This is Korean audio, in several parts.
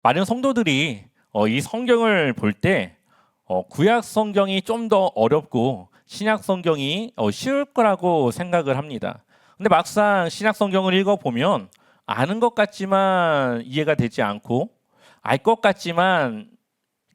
많은 성도들이 이 성경을 볼 때 구약 성경이 좀 더 어렵고 신약 성경이 쉬울 거라고 생각을 합니다. 근데 막상 신약 성경을 읽어보면 아는 것 같지만 이해가 되지 않고 알 것 같지만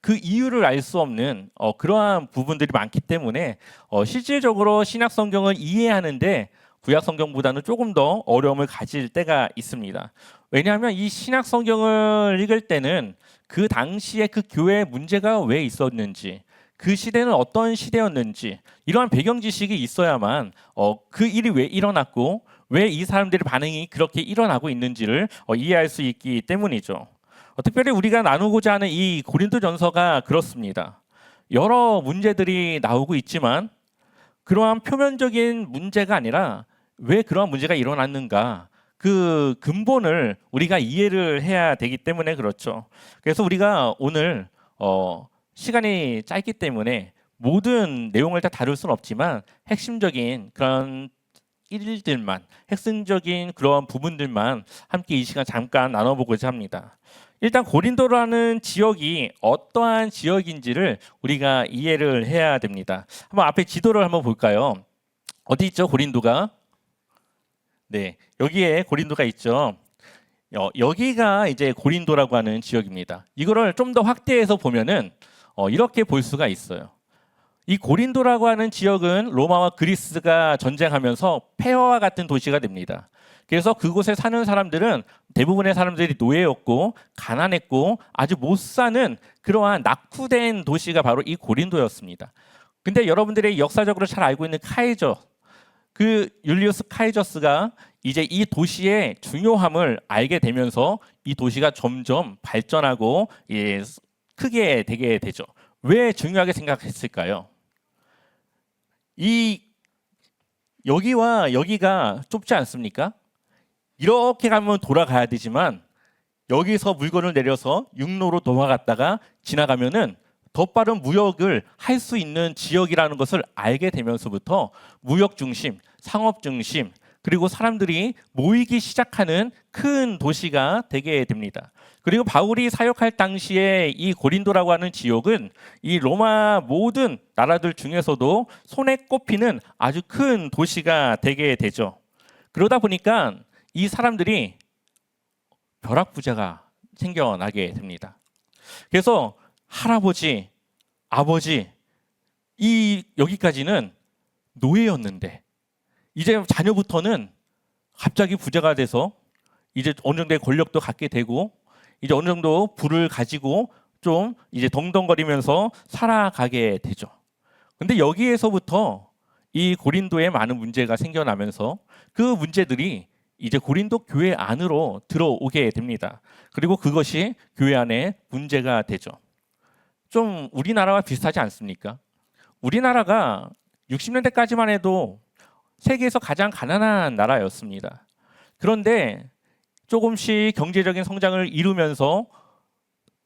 그 이유를 알 수 없는 그러한 부분들이 많기 때문에 실질적으로 신약 성경을 이해하는데 구약 성경보다는 조금 더 어려움을 가질 때가 있습니다. 왜냐하면 이 신약 성경을 읽을 때는 그 당시에 그 교회에 문제가 왜 있었는지, 그 시대는 어떤 시대였는지 이러한 배경 지식이 있어야만 그 일이 왜 일어났고 왜 이 사람들의 반응이 그렇게 일어나고 있는지를 이해할 수 있기 때문이죠. 특별히 우리가 나누고자 하는 이 고린도전서가 그렇습니다. 여러 문제들이 나오고 있지만 그러한 표면적인 문제가 아니라 왜 그러한 문제가 일어났는가, 그 근본을 우리가 이해를 해야 되기 때문에 그렇죠. 그래서 우리가 오늘 시간이 짧기 때문에 모든 내용을 다 다룰 수는 없지만 핵심적인 그런 일들만, 핵심적인 그런 부분들만 함께 이 시간 잠깐 나눠보고자 합니다. 일단 고린도라는 지역이 어떠한 지역인지를 우리가 이해를 해야 됩니다. 한번 앞에 지도를 한번 볼까요? 어디 있죠, 고린도가? 네, 여기에 고린도가 있죠. 여기가 이제 고린도라고 하는 지역입니다. 이거를 좀 더 확대해서 보면은 이렇게 볼 수가 있어요. 이 고린도라고 하는 지역은 로마와 그리스가 전쟁하면서 폐허와 같은 도시가 됩니다. 그래서 그곳에 사는 사람들은 대부분의 사람들이 노예였고 가난했고 아주 못 사는 그러한 낙후된 도시가 바로 이 고린도였습니다. 근데 여러분들이 역사적으로 잘 알고 있는 카이저, 그 율리우스 카이저스가 이제 이 도시의 중요함을 알게 되면서 이 도시가 점점 발전하고 크게 되게 되죠. 왜 중요하게 생각했을까요? 이 여기와 여기가 좁지 않습니까? 이렇게 가면 돌아가야 되지만 여기서 물건을 내려서 육로로 넘어갔다가 지나가면은 더 빠른 무역을 할 수 있는 지역이라는 것을 알게 되면서부터 무역 중심, 상업 중심, 그리고 사람들이 모이기 시작하는 큰 도시가 되게 됩니다. 그리고 바울이 사역할 당시에 이 고린도라고 하는 지역은 이 로마 모든 나라들 중에서도 손에 꼽히는 아주 큰 도시가 되게 되죠. 그러다 보니까 이 사람들이 벼락부자가 생겨나게 됩니다. 그래서 할아버지, 아버지, 여기까지는 노예였는데 이제 자녀부터는 갑자기 부자가 돼서 이제 어느 정도의 권력도 갖게 되고 이제 어느 정도 부를 가지고 좀 이제 덩덩거리면서 살아가게 되죠. 근데 여기에서부터 이 고린도에 많은 문제가 생겨나면서 그 문제들이 이제 고린도 교회 안으로 들어오게 됩니다. 그리고 그것이 교회 안에 문제가 되죠. 좀 우리나라와 비슷하지 않습니까? 우리나라가 60년대까지만 해도 세계에서 가장 가난한 나라였습니다. 그런데 조금씩 경제적인 성장을 이루면서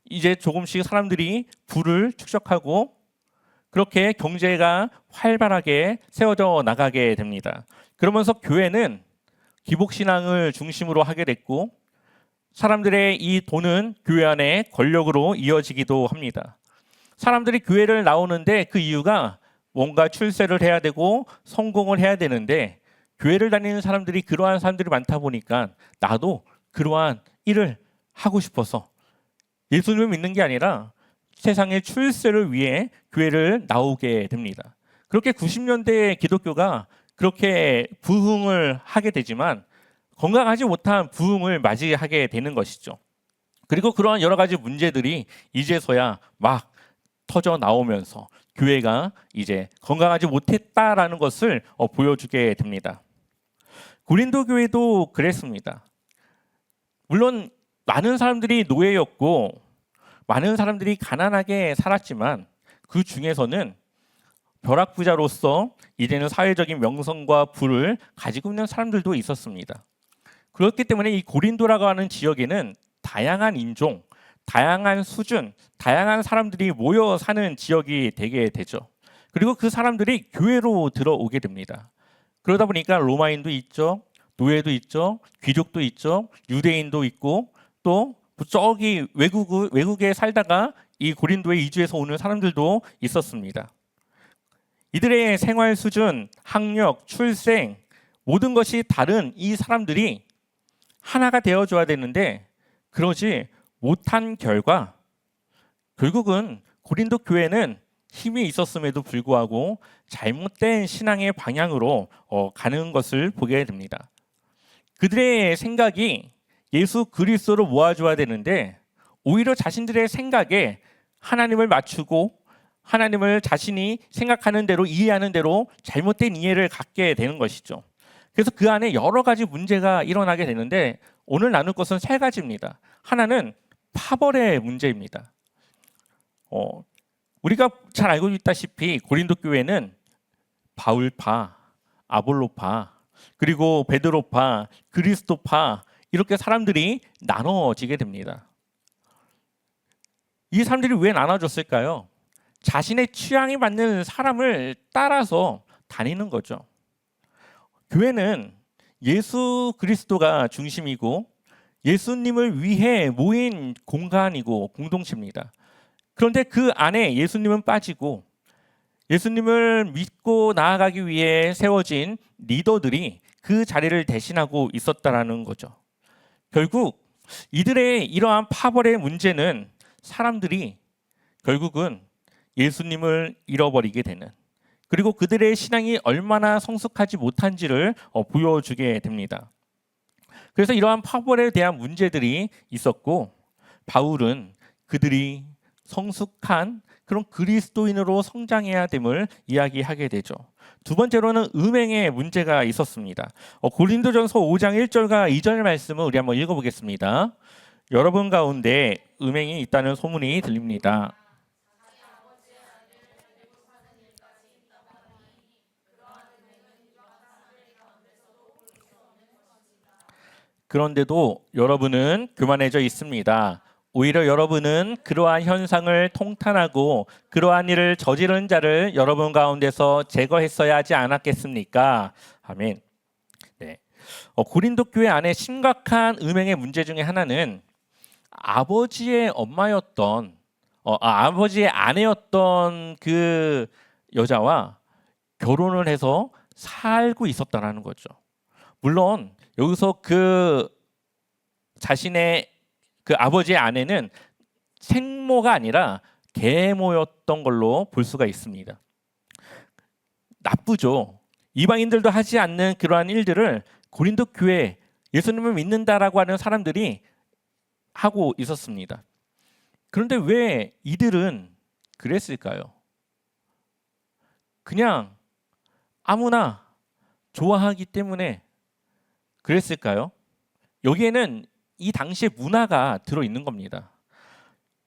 이제 조금씩 사람들이 부를 축적하고 그렇게 경제가 활발하게 세워져 나가게 됩니다. 그러면서 교회는 기복신앙을 중심으로 하게 됐고 사람들의 이 돈은 교회 안에 권력으로 이어지기도 합니다. 사람들이 교회를 나오는데 그 이유가 뭔가 출세를 해야 되고 성공을 해야 되는데 교회를 다니는 사람들이 그러한 사람들이 많다 보니까 나도 그러한 일을 하고 싶어서 예수님을 믿는 게 아니라 세상의 출세를 위해 교회를 나오게 됩니다. 그렇게 90년대 기독교가 그렇게 부흥을 하게 되지만 건강하지 못한 부흥을 맞이하게 되는 것이죠. 그리고 그러한 여러 가지 문제들이 이제서야 막 터져 나오면서 교회가 이제 건강하지 못했다라는 것을 보여주게 됩니다. 고린도 교회도 그랬습니다. 물론 많은 사람들이 노예였고 많은 사람들이 가난하게 살았지만 그 중에서는 벼락부자로서 이제는 사회적인 명성과 부를 가지고 있는 사람들도 있었습니다. 그렇기 때문에 이 고린도라고 하는 지역에는 다양한 인종, 다양한 수준, 다양한 사람들이 모여 사는 지역이 되게 되죠. 그리고 그 사람들이 교회로 들어오게 됩니다. 그러다 보니까 로마인도 있죠, 노예도 있죠, 귀족도 있죠, 유대인도 있고 또 저기 외국에 살다가 이 고린도에 이주해서 오는 사람들도 있었습니다. 이들의 생활 수준, 학력, 출생 모든 것이 다른 이 사람들이 하나가 되어줘야 되는데 그러지 못한 결과 결국은 고린도 교회는 힘이 있었음에도 불구하고 잘못된 신앙의 방향으로 가는 것을 보게 됩니다. 그들의 생각이 예수 그리스도로 모아줘야 되는데 오히려 자신들의 생각에 하나님을 맞추고 하나님을 자신이 생각하는 대로 이해하는 대로 잘못된 이해를 갖게 되는 것이죠. 그래서 그 안에 여러 가지 문제가 일어나게 되는데 오늘 나눌 것은 세 가지입니다. 하나는 파벌의 문제입니다. 우리가 잘 알고 있다시피 고린도 교회는 바울파, 아볼로파, 그리고 베드로파, 그리스도파 이렇게 사람들이 나눠지게 됩니다. 이 사람들이 왜 나눠졌을까요? 자신의 취향에 맞는 사람을 따라서 다니는 거죠. 교회는 예수 그리스도가 중심이고 예수님을 위해 모인 공간이고 공동체입니다. 그런데 그 안에 예수님은 빠지고 예수님을 믿고 나아가기 위해 세워진 리더들이 그 자리를 대신하고 있었다라는 거죠. 결국 이들의 이러한 파벌의 문제는 사람들이 결국은 예수님을 잃어버리게 되는 그리고 그들의 신앙이 얼마나 성숙하지 못한지를 보여주게 됩니다. 그래서 이러한 파벌에 대한 문제들이 있었고 바울은 그들이 성숙한 그런 그리스도인으로 성장해야 됨을 이야기하게 되죠. 두 번째로는 음행의 문제가 있었습니다. 고린도전서 5장 1절과 2절 말씀을 우리 한번 읽어보겠습니다. 여러분 가운데 음행이 있다는 소문이 들립니다. 그런데도 여러분은 교만해져 있습니다. 오히려 여러분은 그러한 현상을 통탄하고 그러한 일을 저지른 자를 여러분 가운데서 제거했어야 하지 않았겠습니까? 아멘. 네. 고린도 교회 안에 심각한 음행의 문제 중에 하나는 아버지의 엄마였던 아버지의 아내였던 그 여자와 결혼을 해서 살고 있었다라는 거죠. 물론 여기서 그 자신의 그 아버지의 아내는 생모가 아니라 계모였던 걸로 볼 수가 있습니다. 나쁘죠. 이방인들도 하지 않는 그러한 일들을 고린도 교회 예수님을 믿는다라고 하는 사람들이 하고 있었습니다. 그런데 왜 이들은 그랬을까요? 그냥 아무나 좋아하기 때문에 그랬을까요? 여기에는 이 당시의 문화가 들어있는 겁니다.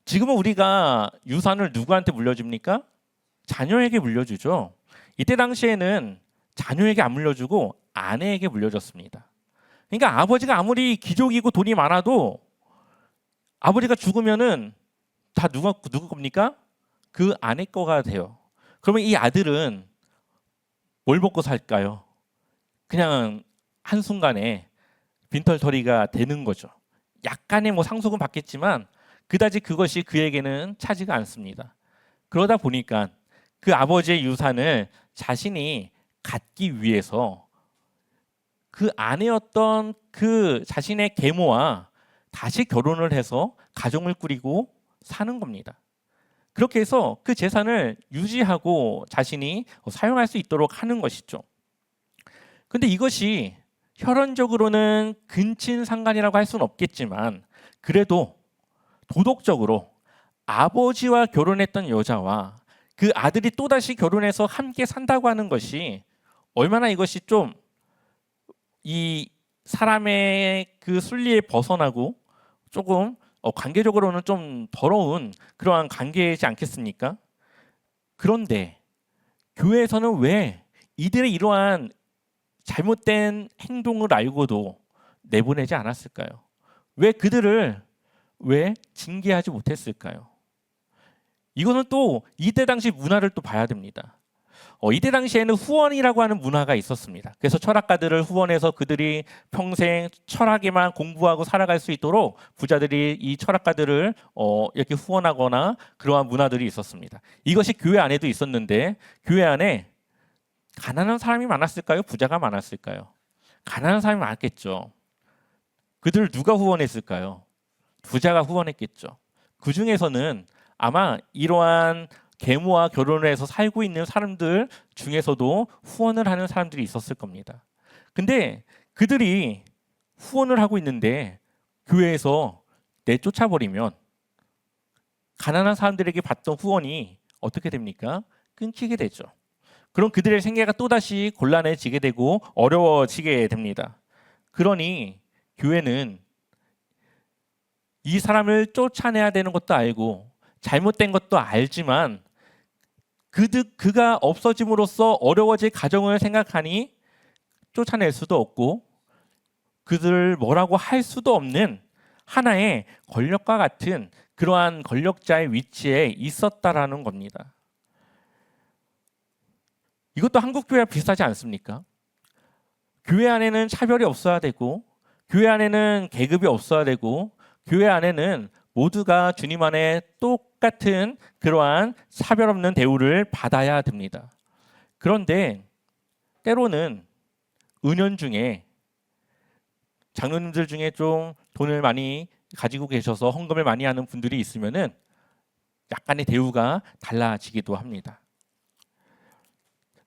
지금은 우리가 유산을 누구한테 물려줍니까? 자녀에게 물려주죠. 이때 당시에는 자녀에게 안 물려주고 아내에게 물려줬습니다. 그러니까 아버지가 아무리 귀족이고 돈이 많아도 아버지가 죽으면은 다 누구 겁니까? 그 아내 거가 돼요. 그러면 이 아들은 뭘 먹고 살까요? 그냥 한순간에 빈털터리가 되는 거죠. 약간의 상속은 받겠지만 그다지 그것이 그에게는 차지가 않습니다. 그러다 보니까 그 아버지의 유산을 자신이 갖기 위해서 그 아내였던 그 자신의 계모와 다시 결혼을 해서 가정을 꾸리고 사는 겁니다. 그렇게 해서 그 재산을 유지하고 자신이 사용할 수 있도록 하는 것이죠. 근데 이것이 혈연적으로는 근친상간이라고 할 수는 없겠지만 그래도 도덕적으로 아버지와 결혼했던 여자와 그 아들이 또다시 결혼해서 함께 산다고 하는 것이 얼마나 이것이 좀 이 사람의 그 순리에 벗어나고 조금 관계적으로는 좀 더러운 그러한 관계이지 않겠습니까? 그런데 교회에서는 왜 이들의 이러한 잘못된 행동을 알고도 내보내지 않았을까요? 왜 그들을 징계하지 못했을까요? 이거는 또 이때 당시 문화를 또 봐야 됩니다. 이때 당시에는 후원이라고 하는 문화가 있었습니다. 그래서 철학가들을 후원해서 그들이 평생 철학에만 공부하고 살아갈 수 있도록 부자들이 이 철학가들을 이렇게 후원하거나 그러한 문화들이 있었습니다. 이것이 교회 안에도 있었는데 교회 안에 가난한 사람이 많았을까요? 부자가 많았을까요? 가난한 사람이 많았겠죠. 그들을 누가 후원했을까요? 부자가 후원했겠죠. 그 중에서는 아마 이러한 계모와 결혼을 해서 살고 있는 사람들 중에서도 후원을 하는 사람들이 있었을 겁니다. 근데 그들이 후원을 하고 있는데 교회에서 내쫓아버리면 가난한 사람들에게 받던 후원이 어떻게 됩니까? 끊기게 되죠. 그럼 그들의 생계가 또다시 곤란해지게 되고 어려워지게 됩니다. 그러니 교회는 이 사람을 쫓아내야 되는 것도 알고 잘못된 것도 알지만 그가 없어짐으로써 어려워질 가정을 생각하니 쫓아낼 수도 없고 그들을 뭐라고 할 수도 없는 하나의 권력과 같은 그러한 권력자의 위치에 있었다라는 겁니다. 이것도 한국 교회와 비슷하지 않습니까? 교회 안에는 차별이 없어야 되고 교회 안에는 계급이 없어야 되고 교회 안에는 모두가 주님 안에 똑같은 그러한 차별 없는 대우를 받아야 됩니다. 그런데 때로는 은연중에 장로님들 중에 좀 돈을 많이 가지고 계셔서 헌금을 많이 하는 분들이 있으면은 약간의 대우가 달라지기도 합니다.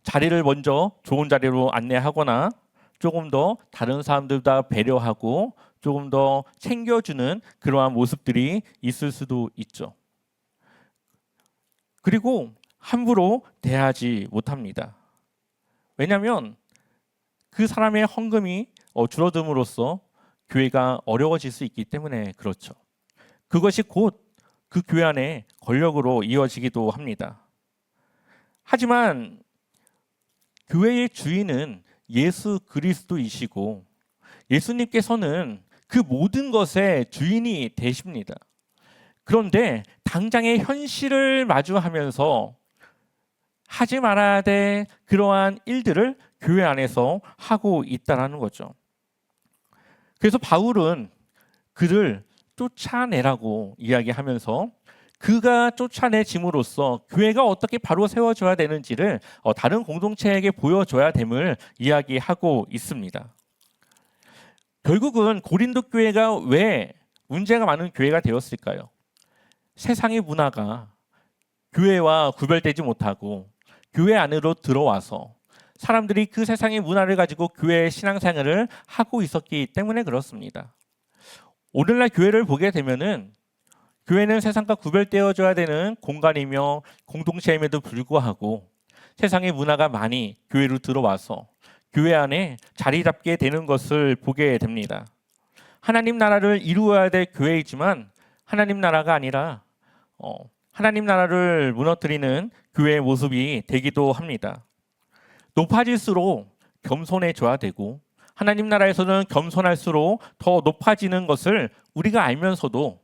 자리를 먼저 좋은 자리로 안내하거나 조금 더 다른 사람들보다 배려하고 조금 더 챙겨주는 그러한 모습들이 있을 수도 있죠. 그리고 함부로 대하지 못합니다. 왜냐하면 그 사람의 헌금이 줄어듦으로써 교회가 어려워질 수 있기 때문에 그렇죠. 그것이 곧 그 교회 안에 권력으로 이어지기도 합니다. 하지만 교회의 주인은 예수 그리스도이시고 예수님께서는 그 모든 것의 주인이 되십니다. 그런데 당장의 현실을 마주하면서 하지 말아야 될 그러한 일들을 교회 안에서 하고 있다는 거죠. 그래서 바울은 그를 쫓아내라고 이야기하면서 그가 쫓아내짐으로써 교회가 어떻게 바로 세워져야 되는지를 다른 공동체에게 보여줘야 됨을 이야기하고 있습니다. 결국은 고린도 교회가 왜 문제가 많은 교회가 되었을까요? 세상의 문화가 교회와 구별되지 못하고 교회 안으로 들어와서 사람들이 그 세상의 문화를 가지고 교회의 신앙생활을 하고 있었기 때문에 그렇습니다. 오늘날 교회를 보게 되면은 교회는 세상과 구별되어져야 되는 공간이며 공동체임에도 불구하고 세상의 문화가 많이 교회로 들어와서 교회 안에 자리 잡게 되는 것을 보게 됩니다. 하나님 나라를 이루어야 될 교회이지만 하나님 나라가 아니라 하나님 나라를 무너뜨리는 교회의 모습이 되기도 합니다. 높아질수록 겸손해져야 되고 하나님 나라에서는 겸손할수록 더 높아지는 것을 우리가 알면서도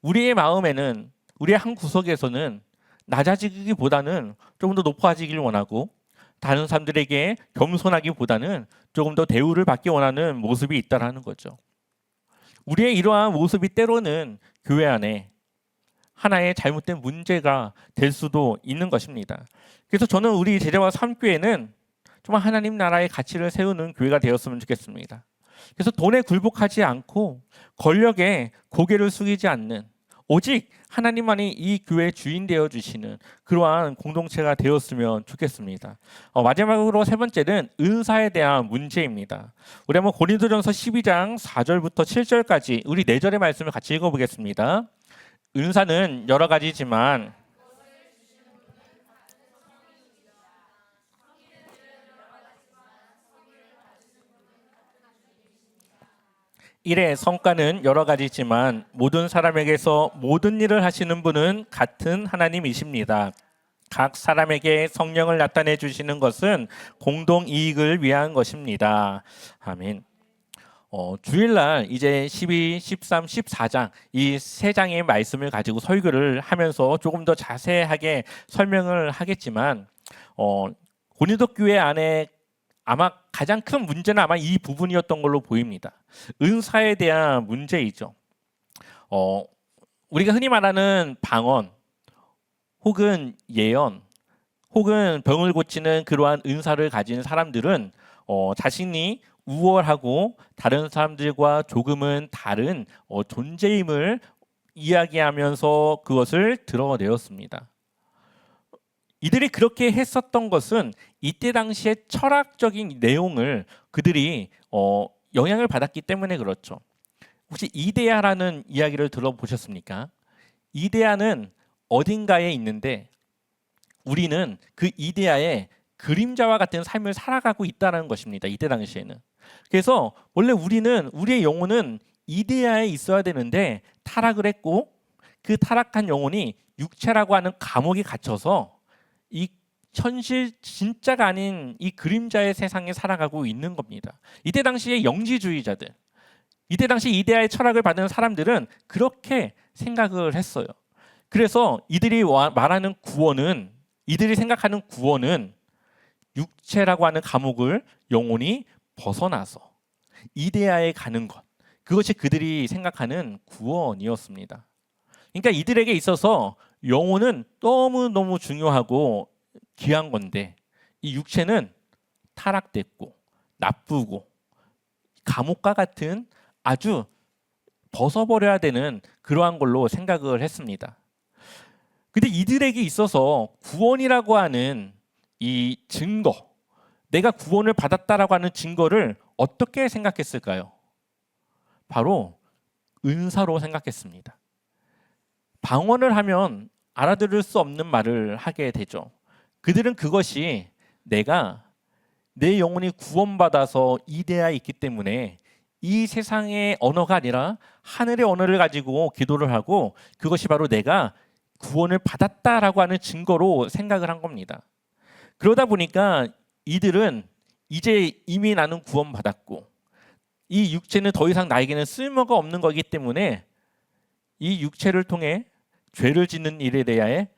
우리의 마음에는 우리의 한 구석에서는 낮아지기보다는 조금 더 높아지기를 원하고 다른 사람들에게 겸손하기보다는 조금 더 대우를 받기 원하는 모습이 있다는 거죠. 우리의 이러한 모습이 때로는 교회 안에 하나의 잘못된 문제가 될 수도 있는 것입니다. 그래서 저는 우리 제자와 삼교회는 정말 하나님 나라의 가치를 세우는 교회가 되었으면 좋겠습니다. 그래서 돈에 굴복하지 않고 권력에 고개를 숙이지 않는 오직 하나님만이 이 교회의 주인 되어 주시는 그러한 공동체가 되었으면 좋겠습니다. 마지막으로 세 번째는 은사에 대한 문제입니다. 우리 한번 고린도전서 12장 4절부터 7절까지 우리 4절의 말씀을 같이 읽어보겠습니다. 은사는 여러 가지지만 일의 성과는 여러 가지지만 모든 사람에게서 모든 일을 하시는 분은 같은 하나님이십니다. 각 사람에게 성령을 나타내 주시는 것은 공동 이익을 위한 것입니다. 아멘. 주일날 이제 12, 13, 14장 이 세 장의 말씀을 가지고 설교를 하면서 조금 더 자세하게 설명을 하겠지만 어, 고린도 교회 안에 아마 가장 큰 문제는 아마 이 부분이었던 걸로 보입니다. 은사에 대한 문제이죠. 우리가 흔히 말하는 방언 혹은 예언 혹은 병을 고치는 그러한 은사를 가진 사람들은 자신이 우월하고 다른 사람들과 조금은 다른 존재임을 이야기하면서 그것을 드러내었습니다. 이들이 그렇게 했었던 것은 이때 당시의 철학적인 내용을 그들이 영향을 받았기 때문에 그렇죠. 혹시 이데아라는 이야기를 들어보셨습니까? 이데아는 어딘가에 있는데 우리는 그 이데아의 그림자와 같은 삶을 살아가고 있다는 것입니다. 이때 당시에는. 그래서 원래 우리의 영혼은 이데아에 있어야 되는데 타락을 했고 그 타락한 영혼이 육체라고 하는 감옥에 갇혀서 이 현실 진짜가 아닌 이 그림자의 세상에 살아가고 있는 겁니다. 이때 당시의 영지주의자들, 이때 당시 이데아의 철학을 받은 사람들은 그렇게 생각을 했어요. 그래서 이들이 말하는 구원은, 이들이 생각하는 구원은 육체라고 하는 감옥을 영혼이 벗어나서 이데아에 가는 것, 그것이 그들이 생각하는 구원이었습니다. 그러니까 이들에게 있어서 영혼은 너무너무 중요하고 귀한 건데 이 육체는 타락됐고 나쁘고 감옥과 같은 아주 벗어버려야 되는 그러한 걸로 생각을 했습니다. 근데 이들에게 있어서 구원이라고 하는 이 증거, 내가 구원을 받았다라고 하는 증거를 어떻게 생각했을까요? 바로 은사로 생각했습니다. 방언을 하면 알아들을 수 없는 말을 하게 되죠. 그들은 그것이 내 영혼이 구원받아서 이데아에 있기 때문에 이 세상의 언어가 아니라 하늘의 언어를 가지고 기도를 하고 그것이 바로 내가 구원을 받았다라고 하는 증거로 생각을 한 겁니다. 그러다 보니까 이들은 이제 이미 나는 구원받았고 이 육체는 더 이상 나에게는 쓸모가 없는 거기 때문에 이 육체를 통해 죄를 짓는 일에 대해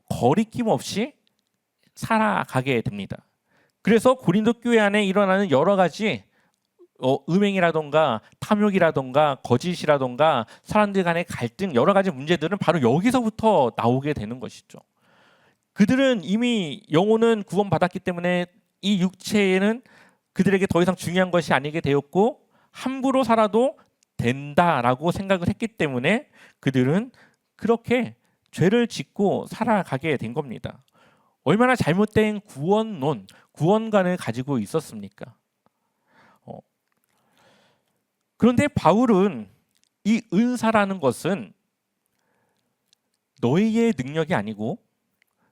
거리낌 없이 살아가게 됩니다. 그래서 고린도 교회 안에 일어나는 여러 가지 음행이라던가 탐욕이라던가 거짓이라던가 사람들 간의 갈등 여러 가지 문제들은 바로 여기서부터 나오게 되는 것이죠. 그들은 이미 영혼은 구원받았기 때문에 이 육체는 그들에게 더 이상 중요한 것이 아니게 되었고 함부로 살아도 된다라고 생각을 했기 때문에 그들은 그렇게 죄를 짓고 살아가게 된 겁니다. 얼마나 잘못된 구원론, 구원관을 가지고 있었습니까? 그런데 바울은 이 은사라는 것은 너희의 능력이 아니고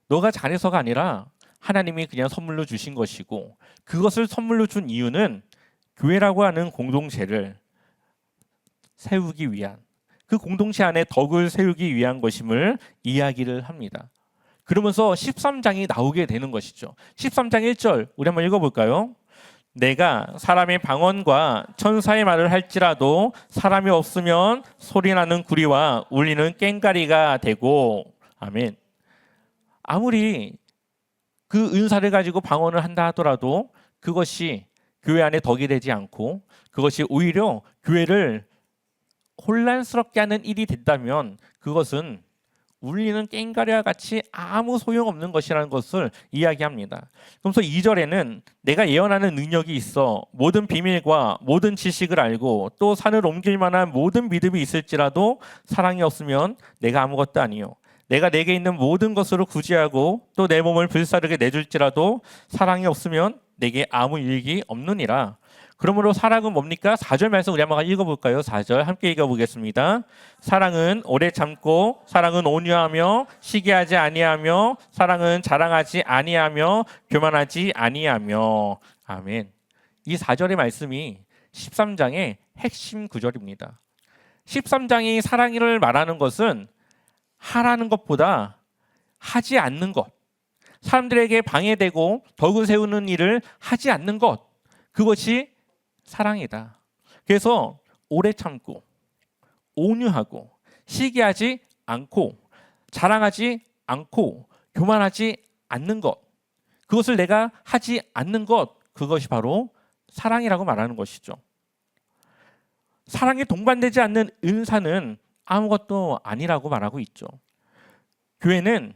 너가 잘해서가 아니라 하나님이 그냥 선물로 주신 것이고 그것을 선물로 준 이유는 교회라고 하는 공동체를 세우기 위한 그 공동체 안에 덕을 세우기 위한 것임을 이야기를 합니다. 그러면서 13장이 나오게 되는 것이죠. 13장 1절 우리 한번 읽어볼까요? 내가 사람의 방언과 천사의 말을 할지라도 사람이 없으면 소리나는 구리와 울리는 꽹과리가 되고 아멘. 아무리 그 은사를 가지고 방언을 한다 하더라도 그것이 교회 안에 덕이 되지 않고 그것이 오히려 교회를 혼란스럽게 하는 일이 된다면 그것은 울리는 꽹과리와 같이 아무 소용없는 것이라는 것을 이야기합니다. 그래서 2절에는 내가 예언하는 능력이 있어 모든 비밀과 모든 지식을 알고 또 산을 옮길 만한 모든 믿음이 있을지라도 사랑이 없으면 내가 아무것도 아니요. 내가 내게 있는 모든 것으로 구제하고 또 내 몸을 불사르게 내줄지라도 사랑이 없으면 내게 아무 유익이 없느니라. 그러므로 사랑은 뭡니까? 4절 말씀 우리 한번 읽어볼까요? 4절 함께 읽어보겠습니다. 사랑은 오래 참고 사랑은 온유하며 시기하지 아니하며 사랑은 자랑하지 아니하며 교만하지 아니하며 아멘. 이 4절의 말씀이 13장의 핵심 구절입니다. 13장이 사랑을 말하는 것은 하라는 것보다 하지 않는 것, 사람들에게 방해되고 덕을 세우는 일을 하지 않는 것, 그것이 사랑이다. 그래서 오래 참고 온유하고 시기하지 않고 자랑하지 않고 교만하지 않는 것, 그것을 내가 하지 않는 것, 그것이 바로 사랑이라고 말하는 것이죠. 사랑에 동반되지 않는 은사는 아무것도 아니라고 말하고 있죠. 교회는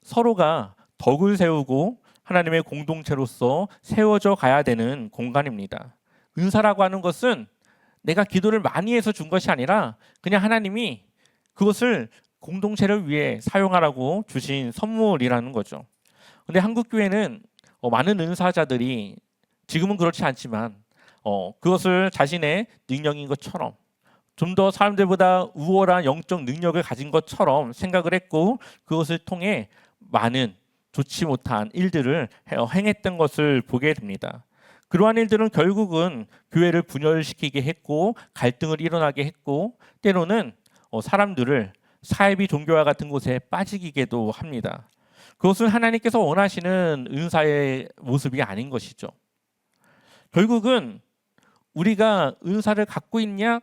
서로가 덕을 세우고 하나님의 공동체로서 세워져 가야 되는 공간입니다. 은사라고 하는 것은 내가 기도를 많이 해서 준 것이 아니라 그냥 하나님이 그것을 공동체를 위해 사용하라고 주신 선물이라는 거죠. 근데 한국 교회는 많은 은사자들이 지금은 그렇지 않지만 그것을 자신의 능력인 것처럼 좀 더 사람들보다 우월한 영적 능력을 가진 것처럼 생각을 했고 그것을 통해 많은 좋지 못한 일들을 행했던 것을 보게 됩니다. 그러한 일들은 결국은 교회를 분열시키게 했고 갈등을 일어나게 했고 때로는 사람들을 사이비 종교와 같은 곳에 빠지기도 합니다. 그것은 하나님께서 원하시는 은사의 모습이 아닌 것이죠. 결국은 우리가 은사를 갖고 있냐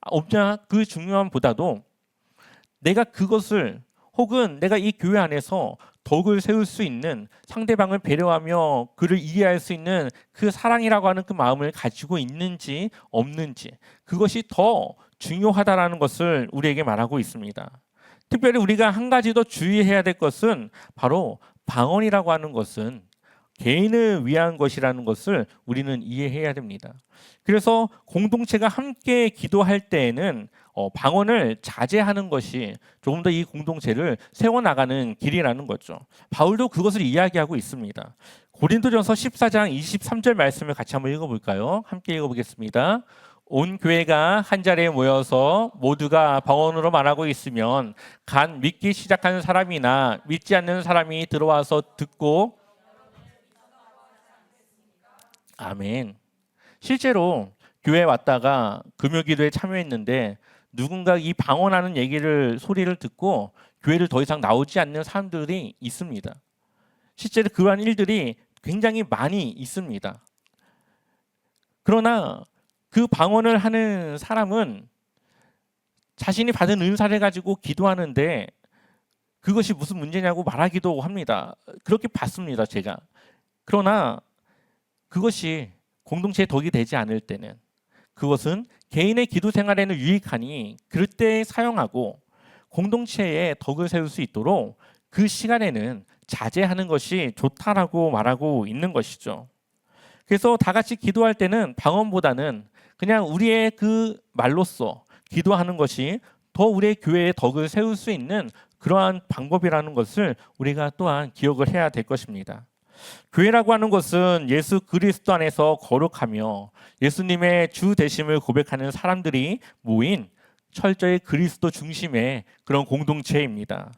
없냐 그 중요함보다도 내가 그것을 혹은 내가 이 교회 안에서 덕을 세울 수 있는 상대방을 배려하며 그를 이해할 수 있는 그 사랑이라고 하는 그 마음을 가지고 있는지 없는지 그것이 더 중요하다라는 것을 우리에게 말하고 있습니다. 특별히 우리가 한 가지 더 주의해야 될 것은 바로 방언이라고 하는 것은 개인을 위한 것이라는 것을 우리는 이해해야 됩니다. 그래서 공동체가 함께 기도할 때에는 방언을 자제하는 것이 조금 더 이 공동체를 세워나가는 길이라는 거죠. 바울도 그것을 이야기하고 있습니다. 고린도전서 14장 23절 말씀을 같이 한번 읽어볼까요? 함께 읽어보겠습니다. 온 교회가 한 자리에 모여서 모두가 방언으로 말하고 있으면 간 믿기 시작하는 사람이나 믿지 않는 사람이 들어와서 듣고 아멘. 실제로 교회에 왔다가 금요기도에 참여했는데 누군가 이 방언하는 소리를 듣고 교회를 더 이상 나오지 않는 사람들이 있습니다. 실제로 그러한 일들이 굉장히 많이 있습니다. 그러나 그 방언을 하는 사람은 자신이 받은 은사를 가지고 기도하는데 그것이 무슨 문제냐고 말하기도 합니다. 그렇게 봤습니다, 제가. 그러나 그것이 공동체의 덕이 되지 않을 때는 그것은 개인의 기도 생활에는 유익하니 그럴 때 사용하고 공동체에 덕을 세울 수 있도록 그 시간에는 자제하는 것이 좋다라고 말하고 있는 것이죠. 그래서 다 같이 기도할 때는 방언보다는 그냥 우리의 그 말로써 기도하는 것이 더 우리의 교회에 덕을 세울 수 있는 그러한 방법이라는 것을 우리가 또한 기억을 해야 될 것입니다. 교회라고 하는 것은 예수 그리스도 안에서 거룩하며 예수님의 주 되심을 고백하는 사람들이 모인 철저히 그리스도 중심의 그런 공동체입니다.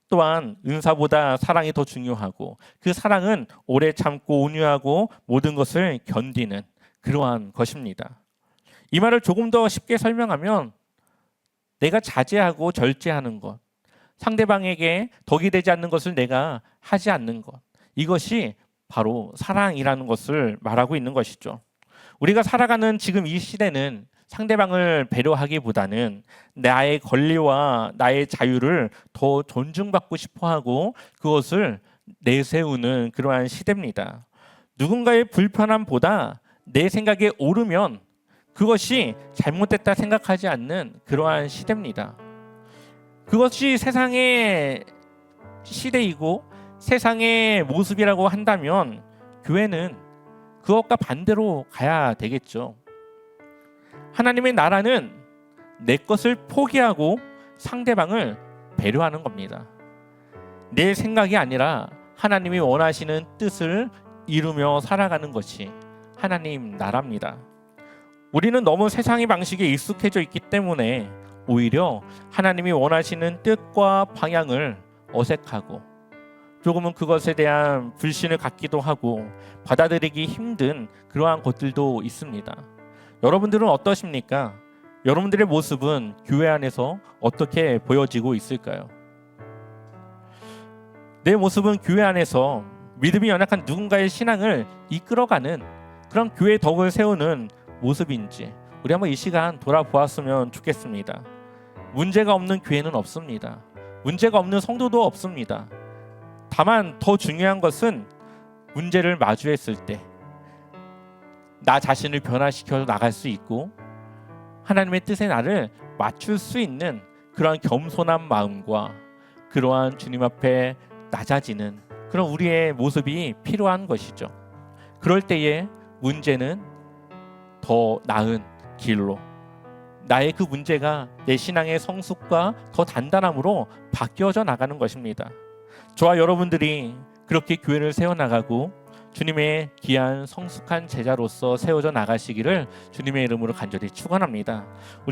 또한 은사보다 사랑이 더 중요하고 그 사랑은 오래 참고 온유하고 모든 것을 견디는 그러한 것입니다. 이 말을 조금 더 쉽게 설명하면 내가 자제하고 절제하는 것, 상대방에게 덕이 되지 않는 것을 내가 하지 않는 것, 이것이 바로 사랑이라는 것을 말하고 있는 것이죠. 우리가 살아가는 지금 이 시대는 상대방을 배려하기보다는 나의 권리와 나의 자유를 더 존중받고 싶어하고 그것을 내세우는 그러한 시대입니다. 누군가의 불편함보다 내 생각에 옳으면 그것이 잘못됐다 생각하지 않는 그러한 시대입니다. 그것이 세상의 시대이고 세상의 모습이라고 한다면 교회는 그것과 반대로 가야 되겠죠. 하나님의 나라는 내 것을 포기하고 상대방을 배려하는 겁니다. 내 생각이 아니라 하나님이 원하시는 뜻을 이루며 살아가는 것이 하나님 나라입니다. 우리는 너무 세상의 방식에 익숙해져 있기 때문에 오히려 하나님이 원하시는 뜻과 방향을 어색하고 조금은 그것에 대한 불신을 갖기도 하고 받아들이기 힘든 그러한 것들도 있습니다. 여러분들은 어떠십니까? 여러분들의 모습은 교회 안에서 어떻게 보여지고 있을까요? 내 모습은 교회 안에서 믿음이 연약한 누군가의 신앙을 이끌어가는 그런 교회의 덕을 세우는 모습인지 우리 한번 이 시간 돌아보았으면 좋겠습니다. 문제가 없는 교회는 없습니다. 문제가 없는 성도도 없습니다. 다만 더 중요한 것은 문제를 마주했을 때 나 자신을 변화시켜 나갈 수 있고 하나님의 뜻에 나를 맞출 수 있는 그러한 겸손한 마음과 그러한 주님 앞에 낮아지는 그런 우리의 모습이 필요한 것이죠. 그럴 때에 문제는 더 나은 길로, 나의 그 문제가 내 신앙의 성숙과 더 단단함으로 바뀌어져 나가는 것입니다. 저와 여러분들이 그렇게 교회를 세워나가고 주님의 귀한 성숙한 제자로서 세워져 나가시기를 주님의 이름으로 간절히 축원합니다.